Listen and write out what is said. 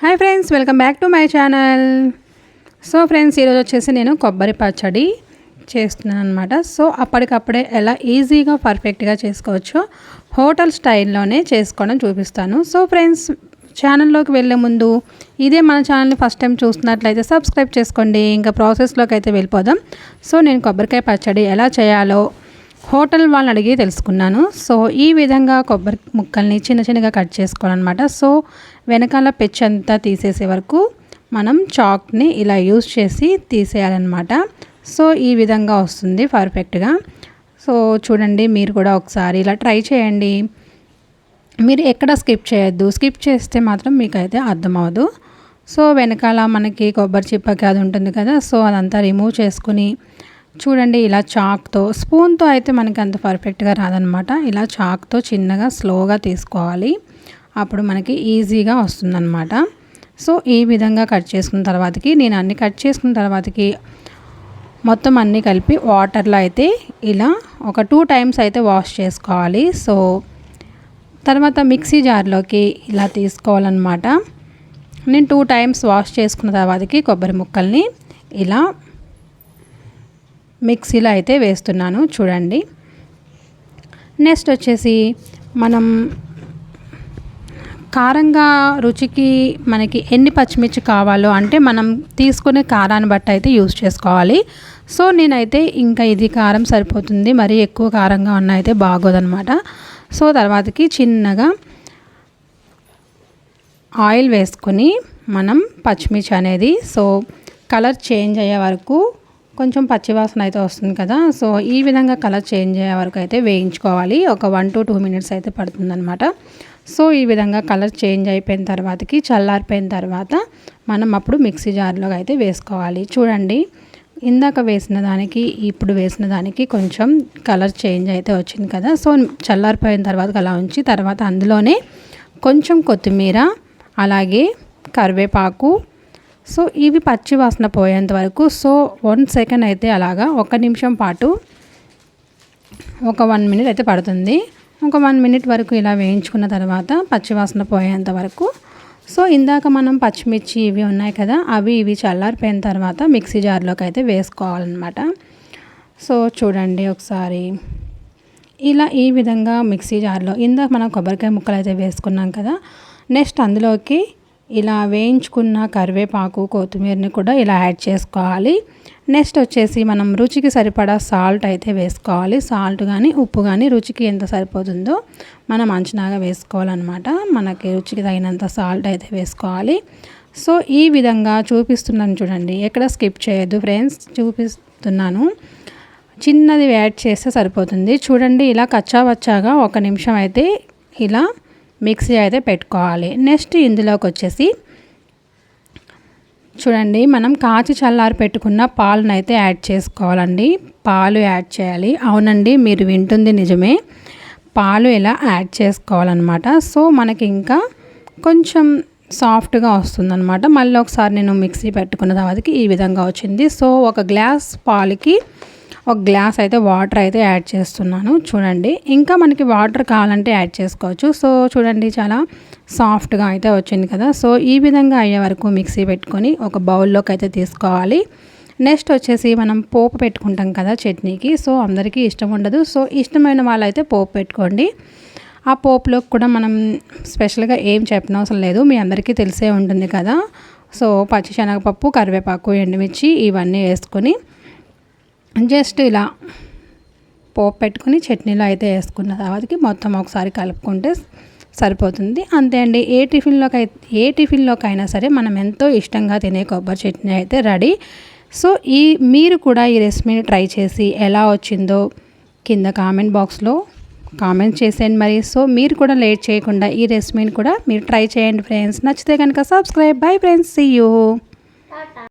Hi friends, welcome back to my channel. So friends, ఈరోజు వచ్చేసి నేను కొబ్బరి పచ్చడి చేస్తున్నాను అనమాట. సో అప్పటికప్పుడే ఎలా ఈజీగా పర్ఫెక్ట్గా చేసుకోవచ్చో హోటల్ స్టైల్లోనే చేసుకోవడం చూపిస్తాను. సో ఫ్రెండ్స్, ఛానల్లోకి వెళ్ళే ముందు ఇదే మన ఛానల్ని ఫస్ట్ టైం చూస్తున్నట్లయితే సబ్స్క్రైబ్ చేసుకోండి. ఇంకా ప్రాసెస్లోకి అయితే వెళ్ళిపోదాం. సో నేను కొబ్బరికాయ పచ్చడి ఎలా చేయాలో హోటల్ వాళ్ళని అడిగి తెలుసుకున్నాను. సో ఈ విధంగా కొబ్బరి ముక్కల్ని చిన్న చిన్నగా కట్ చేసుకోవాలన్నమాట. సో వెనకాల పెచ్చంతా తీసేసే వరకు మనం చాక్ని ఇలా యూజ్ చేసి తీసేయాలన్నమాట. సో ఈ విధంగా వస్తుంది పర్ఫెక్ట్గా. సో చూడండి, మీరు కూడా ఒకసారి ఇలా ట్రై చేయండి. మీరు ఎక్కడ స్కిప్ చేయొద్దు. స్కిప్ చేస్తే మాత్రం మీకైతే అర్థమవదు. సో వెనకాల మనకి కొబ్బరి చిప్పకి అది ఉంటుంది కదా, సో అదంతా రిమూవ్ చేసుకుని చూడండి, ఇలా చాక్తో, స్పూన్తో అయితే మనకి అంత పర్ఫెక్ట్గా రాదనమాట. ఇలా చాక్తో చిన్నగా స్లోగా తీసుకోవాలి, అప్పుడు మనకి ఈజీగా వస్తుందన్నమాట. సో ఈ విధంగా కట్ చేసుకున్న తర్వాతకి నేను అన్నీ కట్ చేసుకున్న తర్వాతకి మొత్తం అన్నీ కలిపి వాటర్లో అయితే ఇలా ఒక 2 టైమ్స్ అయితే వాష్ చేసుకోవాలి. సో తర్వాత మిక్సీ జార్లోకి ఇలా తీసుకోవాలన్నమాట. నేను 2 టైమ్స్ వాష్ చేసుకున్న తర్వాతకి కొబ్బరి ముక్కల్ని ఇలా మిక్సీలో అయితే వేస్తున్నాను. చూడండి, నెక్స్ట్ వచ్చేసి మనం కారంగా రుచికి మనకి ఎన్ని పచ్చిమిర్చి కావాలో అంటే మనం తీసుకునే కారాన్ని బట్టి అయితే యూజ్ చేసుకోవాలి. సో నేనైతే ఇంకా ఇది కారం సరిపోతుంది, మరీ ఎక్కువ కారంగా ఉన్న అయితే బాగోదన్నమాట. సో తర్వాతకి చిన్నగా ఆయిల్ వేసుకొని మనం పచ్చిమిర్చి అనేది సో కలర్ చేంజ్ అయ్యే వరకు కొంచెం పచ్చివాసన అయితే వస్తుంది కదా, సో ఈ విధంగా కలర్ చేంజ్ అయ్యే వరకు అయితే వేయించుకోవాలి. ఒక 1 to 2 minutes అయితే పడుతుందన్నమాట. సో ఈ విధంగా కలర్ చేంజ్ అయిపోయిన తర్వాతకి చల్లారిపోయిన తర్వాత మనం అప్పుడు మిక్సీ జార్లో అయితే వేసుకోవాలి. చూడండి, ఇందాక వేసిన దానికి ఇప్పుడు వేసిన దానికి కొంచెం కలర్ చేంజ్ అయితే వచ్చింది కదా. సో చల్లారిపోయిన తర్వాత అలా ఉంచి తర్వాత అందులోనే కొంచెం కొత్తిమీర, అలాగే కరివేపాకు, సో ఇవి పచ్చి వాసన పోయేంత వరకు సో 1 second అయితే అలాగా 1 నిమిషం పాటు ఒక 1 minute అయితే పడుతుంది. ఒక 1 minute వరకు ఇలా వేయించుకున్న తర్వాత పచ్చివాసన పోయేంత వరకు సో ఇందాక మనం పచ్చిమిర్చి ఇవి ఉన్నాయి కదా, ఇవి చల్లారిపోయిన తర్వాత మిక్సీ జార్లోకి అయితే వేసుకోవాలన్నమాట. సో చూడండి ఒకసారి, ఇలా ఈ విధంగా మిక్సీ జార్లో ఇందాక మనం కొబ్బరికాయ ముక్కలు అయితే వేసుకున్నాం కదా, నెక్స్ట్ అందులోకి ఇలా వేయించుకున్న కరివేపాకు, కొత్తిమీరని కూడా ఇలా యాడ్ చేసుకోవాలి. నెక్స్ట్ వచ్చేసి మనం రుచికి సరిపడా సాల్ట్ అయితే వేసుకోవాలి. సాల్ట్ కానీ ఉప్పు కానీ రుచికి ఎంత సరిపోతుందో మనం అంచనాగా వేసుకోవాలన్నమాట. మనకి రుచికి తగినంత సాల్ట్ అయితే వేసుకోవాలి. సో ఈ విధంగా చూపిస్తున్నాను చూడండి, ఎక్కడ స్కిప్ చేయొద్దు ఫ్రెండ్స్, చూపిస్తున్నాను. చిన్నది యాడ్ చేస్తే సరిపోతుంది. చూడండి, ఇలా కచ్చావచ్చాగా 1 నిమిషం అయితే ఇలా మిక్సీ అయితే పెట్టుకోవాలి. నెక్స్ట్ ఇందులోకి వచ్చేసి చూడండి, మనం కాచి చల్లారి పెట్టుకున్న పాలను అయితే యాడ్ చేసుకోవాలండి. పాలు యాడ్ చేయాలి. అవునండి, మీరు వింటుంది నిజమే, పాలు ఇలా యాడ్ చేసుకోవాలన్నమాట. సో మనకి ఇంకా కొంచెం సాఫ్ట్గా వస్తుందన్నమాట. మళ్ళీ ఒకసారి నేను మిక్సీ పెట్టుకున్న తర్వాతకి ఈ విధంగా వచ్చింది. సో 1 గ్లాస్ పాలకి 1 గ్లాస్ అయితే వాటర్ అయితే యాడ్ చేస్తున్నాను. చూడండి, ఇంకా మనకి వాటర్ కావాలంటే యాడ్ చేసుకోవచ్చు. సో చూడండి, చాలా సాఫ్ట్గా అయితే వచ్చింది కదా. సో ఈ విధంగా అయ్యే వరకు మిక్సీ పెట్టుకొని ఒక బౌల్లోకి అయితే తీసుకోవాలి. నెక్స్ట్ వచ్చేసి మనం పోపు పెట్టుకుంటాం కదా చట్నీకి, సో అందరికీ ఇష్టం ఉండదు. సో ఇష్టమైన వాళ్ళైతే పోపు పెట్టుకోండి. ఆ పోపులోకి కూడా మనం స్పెషల్గా ఏం చెప్పనవసరం లేదు, మీ అందరికీ తెలిసే ఉంటుంది కదా. సో పచ్చిశనగపప్పు, కరివేపాకు, ఎండుమిర్చి ఇవన్నీ వేసుకొని జస్ట్ ఇలా పోపు పెట్టుకుని చట్నీలో అయితే వేసుకున్న తర్వాతకి మొత్తం ఒకసారి కలుపుకుంటే సరిపోతుంది. అంతే అండి, ఏ టిఫిన్లోకైనా సరే మనం ఎంతో ఇష్టంగా తినే కొబ్బరి చట్నీ అయితే రెడీ. సో మీరు కూడా ఈ రెసిపీని ట్రై చేసి ఎలా వచ్చిందో కింద కామెంట్ బాక్స్లో కామెంట్ చేసేయండి మరి. సో మీరు కూడా లేట్ చేయకుండా ఈ రెసిపీని కూడా మీరు ట్రై చేయండి ఫ్రెండ్స్. నచ్చితే కనుక subscribe. Bye friends, see you.